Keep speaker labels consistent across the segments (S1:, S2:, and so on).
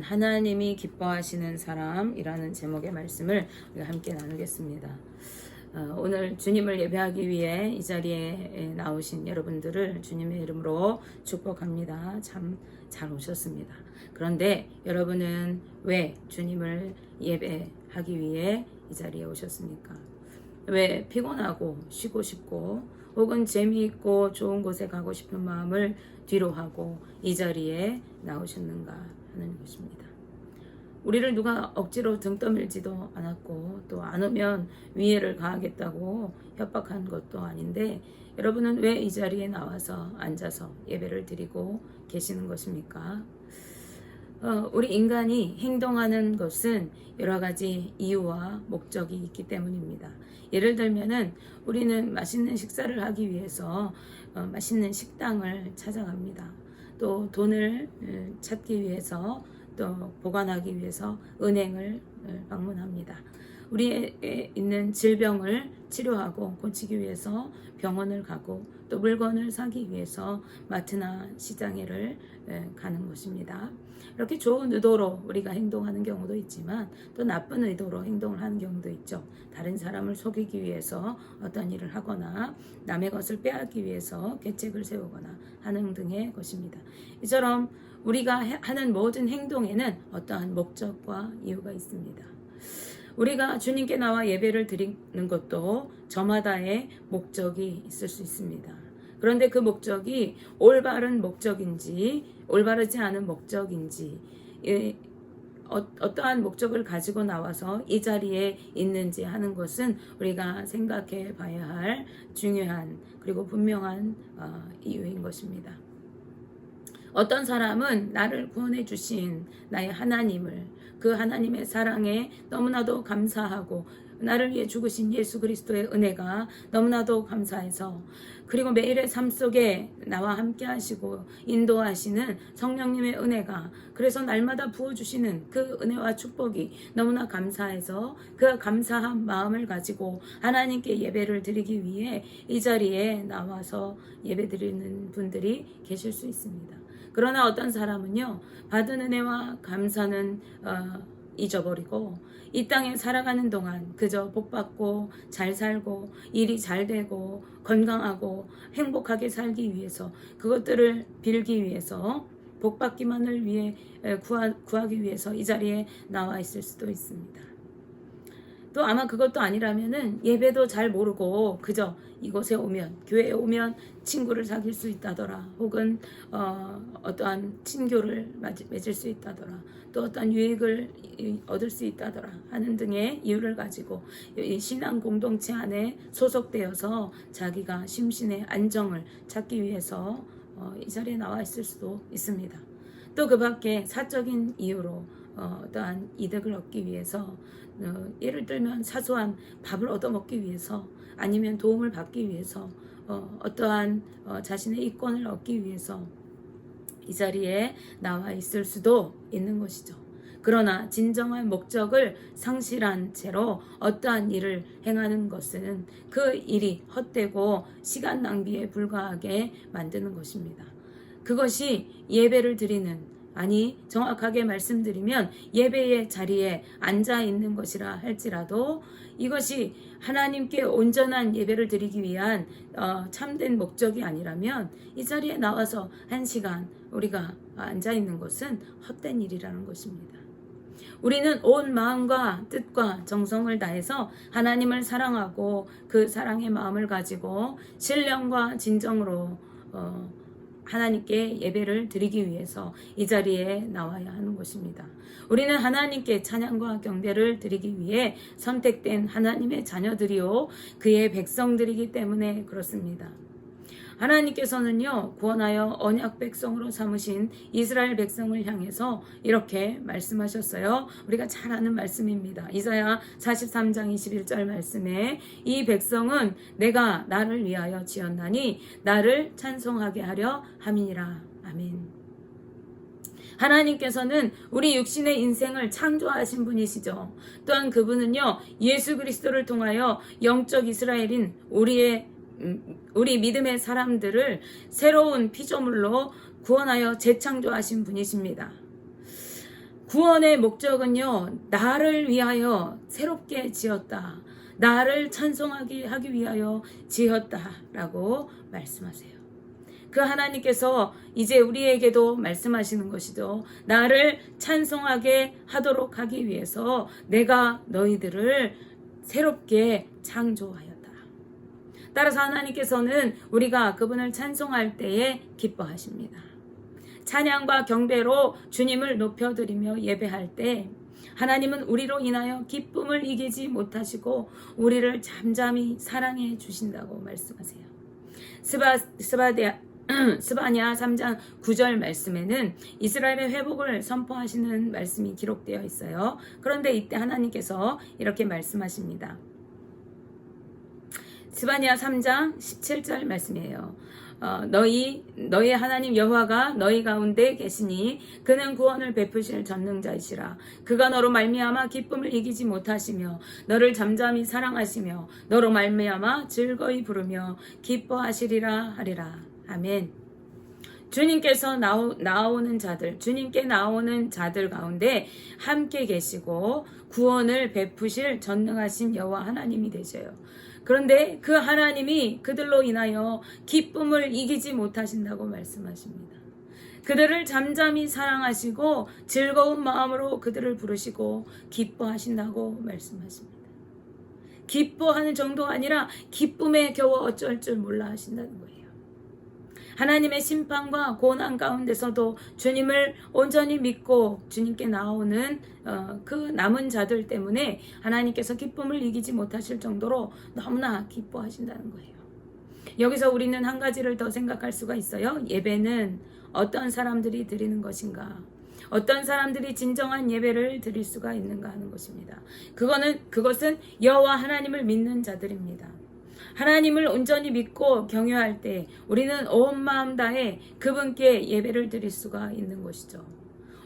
S1: 하나님이 기뻐하시는 사람이라는 제목의 말씀을 우리가 함께 나누겠습니다. 오늘 주님을 예배하기 위해 이 자리에 나오신 여러분들을 주님의 이름으로 축복합니다. 참 잘 오셨습니다. 그런데 여러분은 왜 주님을 예배하기 위해 이 자리에 오셨습니까? 왜 피곤하고 쉬고 싶고 혹은 재미있고 좋은 곳에 가고 싶은 마음을 뒤로 하고 이 자리에 나오셨는가 하는 것입니다. 우리를 누가 억지로 등 떠밀지도 않았고 또 안 오면 위해를 가하겠다고 협박한 것도 아닌데 여러분은 왜 이 자리에 나와서 앉아서 예배를 드리고 계시는 것입니까? 우리 인간이 행동하는 것은 여러 가지 이유와 목적이 있기 때문입니다. 예를 들면은 우리는 맛있는 식사를 하기 위해서 맛있는 식당을 찾아갑니다. 또 돈을 찾기 위해서 또 보관하기 위해서 은행을 방문합니다. 우리에 있는 질병을 치료하고 고치기 위해서 병원을 가고 또 물건을 사기 위해서 마트나 시장에를 가는 것입니다. 이렇게 좋은 의도로 우리가 행동하는 경우도 있지만 또 나쁜 의도로 행동을 하는 경우도 있죠. 다른 사람을 속이기 위해서 어떤 일을 하거나 남의 것을 빼앗기 위해서 계책을 세우거나 하는 등의 것입니다. 이처럼 우리가 하는 모든 행동에는 어떠한 목적과 이유가 있습니다. 우리가 주님께 나와 예배를 드리는 것도 저마다의 목적이 있을 수 있습니다. 그런데 그 목적이 올바른 목적인지 올바르지 않은 목적인지 어떠한 목적을 가지고 나와서 이 자리에 있는지 하는 것은 우리가 생각해 봐야 할 중요한 그리고 분명한 이유인 것입니다. 어떤 사람은 나를 구원해 주신 나의 하나님을 그 하나님의 사랑에 너무나도 감사하고 나를 위해 죽으신 예수 그리스도의 은혜가 너무나도 감사해서 그리고 매일의 삶 속에 나와 함께 하시고 인도하시는 성령님의 은혜가 그래서 날마다 부어주시는 그 은혜와 축복이 너무나 감사해서 그 감사한 마음을 가지고 하나님께 예배를 드리기 위해 이 자리에 나와서 예배 드리는 분들이 계실 수 있습니다. 그러나 어떤 사람은요, 받은 은혜와 감사는 잊어버리고 이 땅에 살아가는 동안 그저 복받고 잘 살고 일이 잘 되고 건강하고 행복하게 살기 위해서 그것들을 빌기 위해서 복받기만을 위해 구하기 위해서 이 자리에 나와 있을 수도 있습니다. 또 아마 그것도 아니라면은 예배도 잘 모르고 그저 이곳에 오면 교회에 오면 친구를 사귈 수 있다더라 혹은 어떠한 친교를 맺을 수 있다더라 또 어떤 유익을 얻을 수 있다더라 하는 등의 이유를 가지고 이 신앙 공동체 안에 소속되어서 자기가 심신의 안정을 찾기 위해서 이 자리에 나와 있을 수도 있습니다. 또 그 밖에 사적인 이유로 어떠한 이득을 얻기 위해서 예를 들면 사소한 밥을 얻어먹기 위해서 아니면 도움을 받기 위해서 어떠한 자신의 이권을 얻기 위해서 이 자리에 나와 있을 수도 있는 것이죠. 그러나 진정한 목적을 상실한 채로 어떠한 일을 행하는 것은 그 일이 헛되고 시간 낭비에 불과하게 만드는 것입니다. 그것이 예배를 드리는 아니 정확하게 말씀드리면 예배의 자리에 앉아 있는 것이라 할지라도 이것이 하나님께 온전한 예배를 드리기 위한 참된 목적이 아니라면 이 자리에 나와서 1시간 우리가 앉아 있는 것은 헛된 일이라는 것입니다. 우리는 온 마음과 뜻과 정성을 다해서 하나님을 사랑하고 그 사랑의 마음을 가지고 신령과 진정으로 하나님께 예배를 드리기 위해서 이 자리에 나와야 하는 것입니다. 우리는 하나님께 찬양과 경배를 드리기 위해 선택된 하나님의 자녀들이요 그의 백성들이기 때문에 그렇습니다. 하나님께서는요 구원하여 언약 백성으로 삼으신 이스라엘 백성을 향해서 이렇게 말씀하셨어요. 우리가 잘 아는 말씀입니다. 이사야 43장 21절 말씀에 이 백성은 내가 나를 위하여 지었나니 나를 찬송하게 하려 함이니라. 아멘. 하나님께서는 우리 육신의 인생을 창조하신 분이시죠. 또한 그분은요 예수 그리스도를 통하여 영적 이스라엘인 우리 믿음의 사람들을 새로운 피조물로 구원하여 재창조하신 분이십니다. 구원의 목적은요, 나를 위하여 새롭게 지었다. 나를 찬송하게 하기 위하여 지었다라고 말씀하세요. 그 하나님께서 이제 우리에게도 말씀하시는 것이죠. 나를 찬송하게 하도록 하기 위해서 내가 너희들을 새롭게 창조하였다. 따라서 하나님께서는 우리가 그분을 찬송할 때에 기뻐하십니다. 찬양과 경배로 주님을 높여드리며 예배할 때 하나님은 우리로 인하여 기쁨을 이기지 못하시고 우리를 잠잠히 사랑해 주신다고 말씀하세요. 스바냐 3장 9절 말씀에는 이스라엘의 회복을 선포하시는 말씀이 기록되어 있어요. 그런데 이때 하나님께서 이렇게 말씀하십니다. 스바냐 3장 17절 말씀이에요. 너희 하나님 여호와가 너희 가운데 계시니 그는 구원을 베푸실 전능자이시라. 그가 너로 말미암아 기쁨을 이기지 못하시며 너를 잠잠히 사랑하시며 너로 말미암아 즐거이 부르며 기뻐하시리라 하리라. 아멘. 주님께서 나오는 자들, 주님께 나오는 자들 가운데 함께 계시고 구원을 베푸실 전능하신 여호와 하나님이 되셔요. 그런데 그 하나님이 그들로 인하여 기쁨을 이기지 못하신다고 말씀하십니다. 그들을 잠잠히 사랑하시고 즐거운 마음으로 그들을 부르시고 기뻐하신다고 말씀하십니다. 기뻐하는 정도가 아니라 기쁨에 겨워 어쩔 줄 몰라 하신다는 거예요. 하나님의 심판과 고난 가운데서도 주님을 온전히 믿고 주님께 나오는 그 남은 자들 때문에 하나님께서 기쁨을 이기지 못하실 정도로 너무나 기뻐하신다는 거예요. 여기서 우리는 한 가지를 더 생각할 수가 있어요. 예배는 어떤 사람들이 드리는 것인가? 어떤 사람들이 진정한 예배를 드릴 수가 있는가 하는 것입니다. 그것은 여호와 하나님을 믿는 자들입니다. 하나님을 온전히 믿고 경외할 때 우리는 온 마음 다해 그분께 예배를 드릴 수가 있는 것이죠.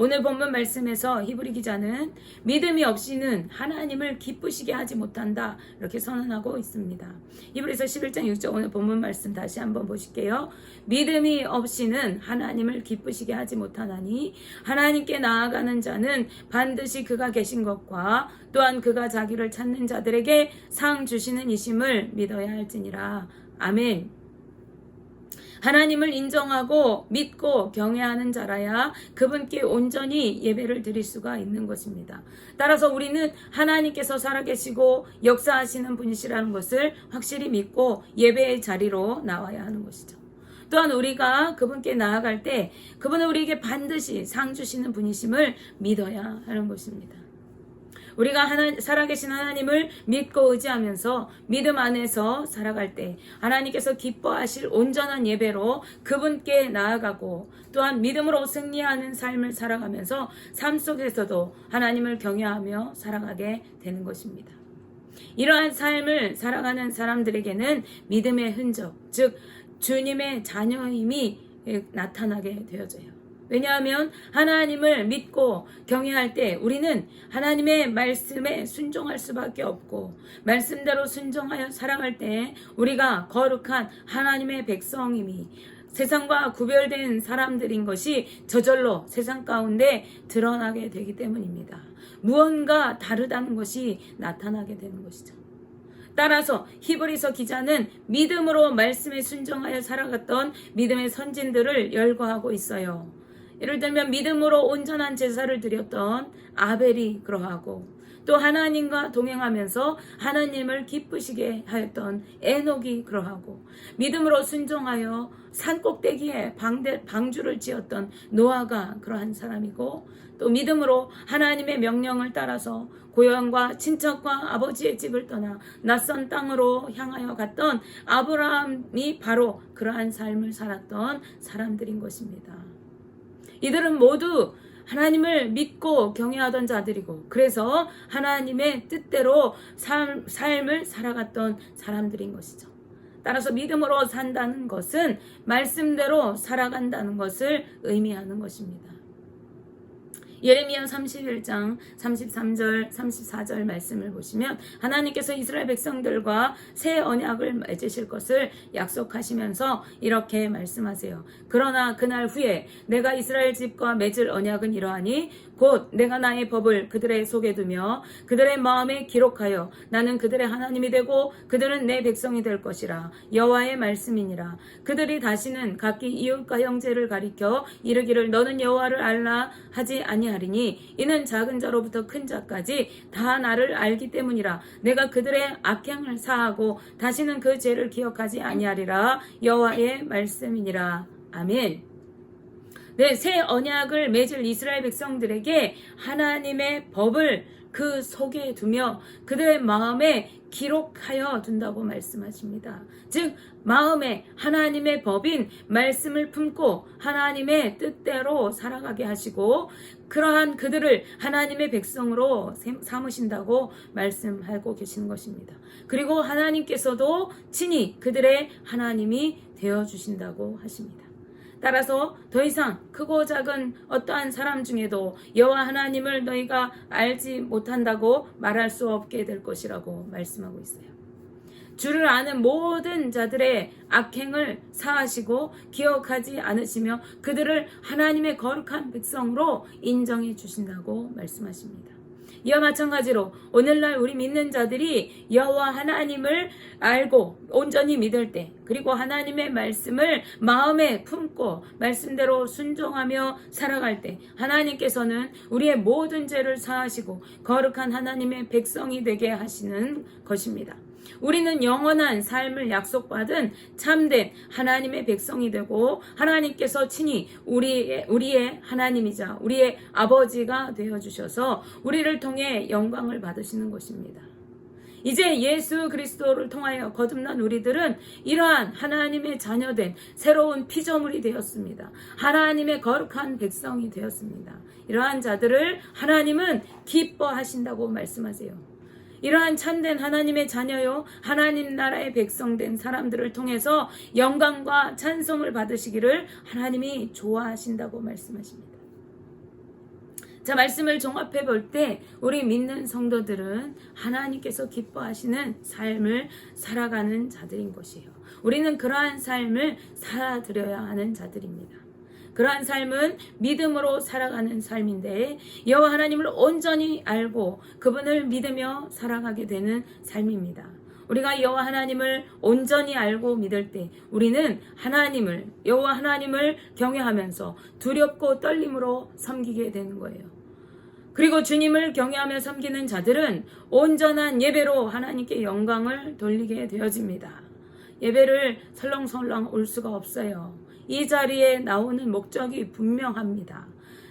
S1: 오늘 본문 말씀에서 히브리 기자는 믿음이 없이는 하나님을 기쁘시게 하지 못한다 이렇게 선언하고 있습니다. 히브리서 11장 6절 오늘 본문 말씀 다시 한번 보실게요. 믿음이 없이는 하나님을 기쁘시게 하지 못하나니 하나님께 나아가는 자는 반드시 그가 계신 것과 또한 그가 자기를 찾는 자들에게 상 주시는 이심을 믿어야 할지니라. 아멘. 하나님을 인정하고 믿고 경외하는 자라야 그분께 온전히 예배를 드릴 수가 있는 것입니다. 따라서 우리는 하나님께서 살아계시고 역사하시는 분이시라는 것을 확실히 믿고 예배의 자리로 나와야 하는 것이죠. 또한 우리가 그분께 나아갈 때 그분은 우리에게 반드시 상 주시는 분이심을 믿어야 하는 것입니다. 우리가 살아계신 하나님을 믿고 의지하면서 믿음 안에서 살아갈 때 하나님께서 기뻐하실 온전한 예배로 그분께 나아가고 또한 믿음으로 승리하는 삶을 살아가면서 삶 속에서도 하나님을 경외하며 살아가게 되는 것입니다. 이러한 삶을 살아가는 사람들에게는 믿음의 흔적, 즉 주님의 자녀임이 나타나게 되어져요. 왜냐하면 하나님을 믿고 경외할 때 우리는 하나님의 말씀에 순종할 수밖에 없고 말씀대로 순종하여 살아갈 때 우리가 거룩한 하나님의 백성임이 세상과 구별된 사람들인 것이 저절로 세상 가운데 드러나게 되기 때문입니다. 무언가 다르다는 것이 나타나게 되는 것이죠. 따라서 히브리서 기자는 믿음으로 말씀에 순종하여 살아갔던 믿음의 선진들을 열거하고 있어요. 예를 들면 믿음으로 온전한 제사를 드렸던 아벨이 그러하고 또 하나님과 동행하면서 하나님을 기쁘시게 하였던 에녹이 그러하고 믿음으로 순종하여 산꼭대기에 방주를 지었던 노아가 그러한 사람이고 또 믿음으로 하나님의 명령을 따라서 고향과 친척과 아버지의 집을 떠나 낯선 땅으로 향하여 갔던 아브라함이 바로 그러한 삶을 살았던 사람들인 것입니다. 이들은 모두 하나님을 믿고 경외하던 자들이고 그래서 하나님의 뜻대로 삶을 살아갔던 사람들인 것이죠. 따라서 믿음으로 산다는 것은 말씀대로 살아간다는 것을 의미하는 것입니다. 예레미야 31장 33절 34절 말씀을 보시면 하나님께서 이스라엘 백성들과 새 언약을 맺으실 것을 약속하시면서 이렇게 말씀하세요. 그러나 그날 후에 내가 이스라엘 집과 맺을 언약은 이러하니 곧 내가 나의 법을 그들의 속에 두며 그들의 마음에 기록하여 나는 그들의 하나님이 되고 그들은 내 백성이 될 것이라. 여호와의 말씀이니라. 그들이 다시는 각기 이웃과 형제를 가리켜 이르기를 너는 여호와를 알라 하지 아니하리니 이는 작은 자로부터 큰 자까지 다 나를 알기 때문이라. 내가 그들의 악행을 사하고 다시는 그 죄를 기억하지 아니하리라. 여호와의 말씀이니라. 아멘. 네, 새 언약을 맺을 이스라엘 백성들에게 하나님의 법을 그 속에 두며 그들의 마음에 기록하여 둔다고 말씀하십니다. 즉 마음에 하나님의 법인 말씀을 품고 하나님의 뜻대로 살아가게 하시고 그러한 그들을 하나님의 백성으로 삼으신다고 말씀하고 계시는 것입니다. 그리고 하나님께서도 친히 그들의 하나님이 되어주신다고 하십니다. 따라서 더 이상 크고 작은 어떠한 사람 중에도 여호와 하나님을 너희가 알지 못한다고 말할 수 없게 될 것이라고 말씀하고 있어요. 주를 아는 모든 자들의 악행을 사하시고 기억하지 않으시며 그들을 하나님의 거룩한 백성으로 인정해 주신다고 말씀하십니다. 이와 마찬가지로 오늘날 우리 믿는 자들이 여호와 하나님을 알고 온전히 믿을 때 그리고 하나님의 말씀을 마음에 품고 말씀대로 순종하며 살아갈 때 하나님께서는 우리의 모든 죄를 사하시고 거룩한 하나님의 백성이 되게 하시는 것입니다. 우리는 영원한 삶을 약속받은 참된 하나님의 백성이 되고 하나님께서 친히 우리의 하나님이자 우리의 아버지가 되어주셔서 우리를 통해 영광을 받으시는 것입니다. 이제 예수 그리스도를 통하여 거듭난 우리들은 이러한 하나님의 자녀된 새로운 피조물이 되었습니다. 하나님의 거룩한 백성이 되었습니다. 이러한 자들을 하나님은 기뻐하신다고 말씀하세요. 이러한 참된 하나님의 자녀요 하나님 나라의 백성된 사람들을 통해서 영광과 찬송을 받으시기를 하나님이 좋아하신다고 말씀하십니다. 자, 말씀을 종합해 볼 때 우리 믿는 성도들은 하나님께서 기뻐하시는 삶을 살아가는 자들인 것이에요. 우리는 그러한 삶을 살아드려야 하는 자들입니다. 그러한 삶은 믿음으로 살아가는 삶인데 여호와 하나님을 온전히 알고 그분을 믿으며 살아가게 되는 삶입니다. 우리가 여호와 하나님을 온전히 알고 믿을 때 우리는 여호와 하나님을 경외하면서 두렵고 떨림으로 섬기게 되는 거예요. 그리고 주님을 경외하며 섬기는 자들은 온전한 예배로 하나님께 영광을 돌리게 되어집니다. 예배를 설렁설렁 올 수가 없어요. 이 자리에 나오는 목적이 분명합니다.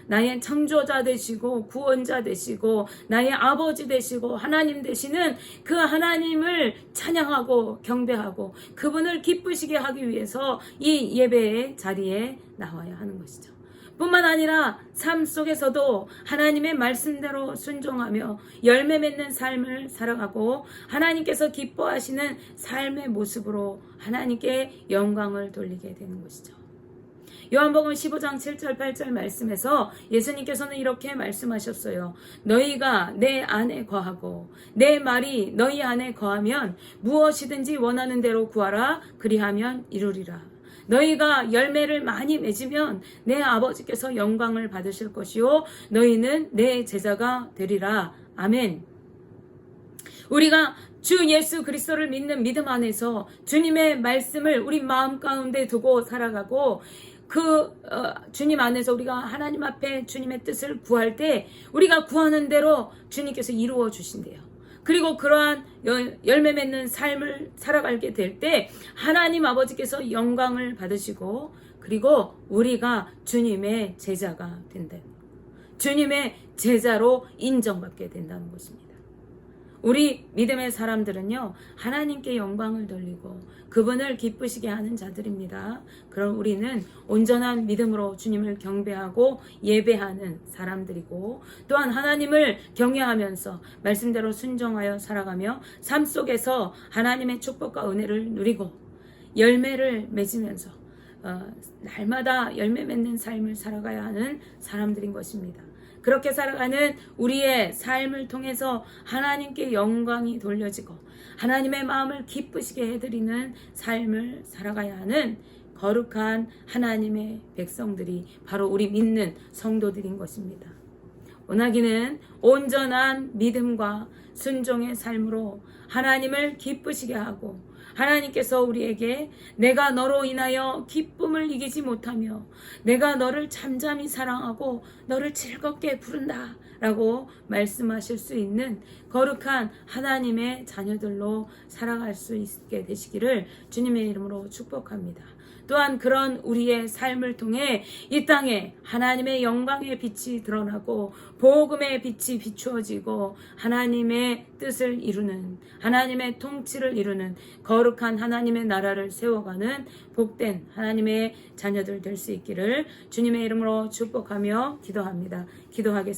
S1: 나의 창조자 되시고 구원자 되시고 나의 아버지 되시고 하나님 되시는 그 하나님을 찬양하고 경배하고 그분을 기쁘시게 하기 위해서 이 예배의 자리에 나와야 하는 것이죠. 뿐만 아니라 삶 속에서도 하나님의 말씀대로 순종하며 열매 맺는 삶을 살아가고 하나님께서 기뻐하시는 삶의 모습으로 하나님께 영광을 돌리게 되는 것이죠. 요한복음 15장 7절 8절 말씀에서 예수님께서는 이렇게 말씀하셨어요. 너희가 내 안에 거하고 내 말이 너희 안에 거하면 무엇이든지 원하는 대로 구하라 그리하면 이루리라. 너희가 열매를 많이 맺으면 내 아버지께서 영광을 받으실 것이요 너희는 내 제자가 되리라. 아멘. 우리가 주 예수 그리스도를 믿는 믿음 안에서 주님의 말씀을 우리 마음 가운데 두고 살아가고 주님 안에서 우리가 하나님 앞에 주님의 뜻을 구할 때 우리가 구하는 대로 주님께서 이루어 주신대요. 그리고 그러한 열매 맺는 삶을 살아가게 될 때 하나님 아버지께서 영광을 받으시고 그리고 우리가 주님의 제자가 된다. 주님의 제자로 인정받게 된다는 것입니다. 우리 믿음의 사람들은요 하나님께 영광을 돌리고 그분을 기쁘시게 하는 자들입니다. 그럼 우리는 온전한 믿음으로 주님을 경배하고 예배하는 사람들이고 또한 하나님을 경외하면서 말씀대로 순종하여 살아가며 삶 속에서 하나님의 축복과 은혜를 누리고 열매를 맺으면서 날마다 열매 맺는 삶을 살아가야 하는 사람들인 것입니다. 그렇게 살아가는 우리의 삶을 통해서 하나님께 영광이 돌려지고 하나님의 마음을 기쁘시게 해드리는 삶을 살아가야 하는 거룩한 하나님의 백성들이 바로 우리 믿는 성도들인 것입니다. 원하기는 온전한 믿음과 순종의 삶으로 하나님을 기쁘시게 하고, 하나님께서 우리에게 내가 너로 인하여 기쁨을 이기지 못하며 내가 너를 잠잠히 사랑하고 너를 즐겁게 부른다 라고 말씀하실 수 있는 거룩한 하나님의 자녀들로 살아갈 수 있게 되시기를 주님의 이름으로 축복합니다. 또한 그런 우리의 삶을 통해 이 땅에 하나님의 영광의 빛이 드러나고 복음의 빛이 비추어지고 하나님의 뜻을 이루는, 하나님의 통치를 이루는 거룩한 하나님의 나라를 세워가는 복된 하나님의 자녀들 될 수 있기를 주님의 이름으로 축복하며 기도합니다. 기도하겠습니다.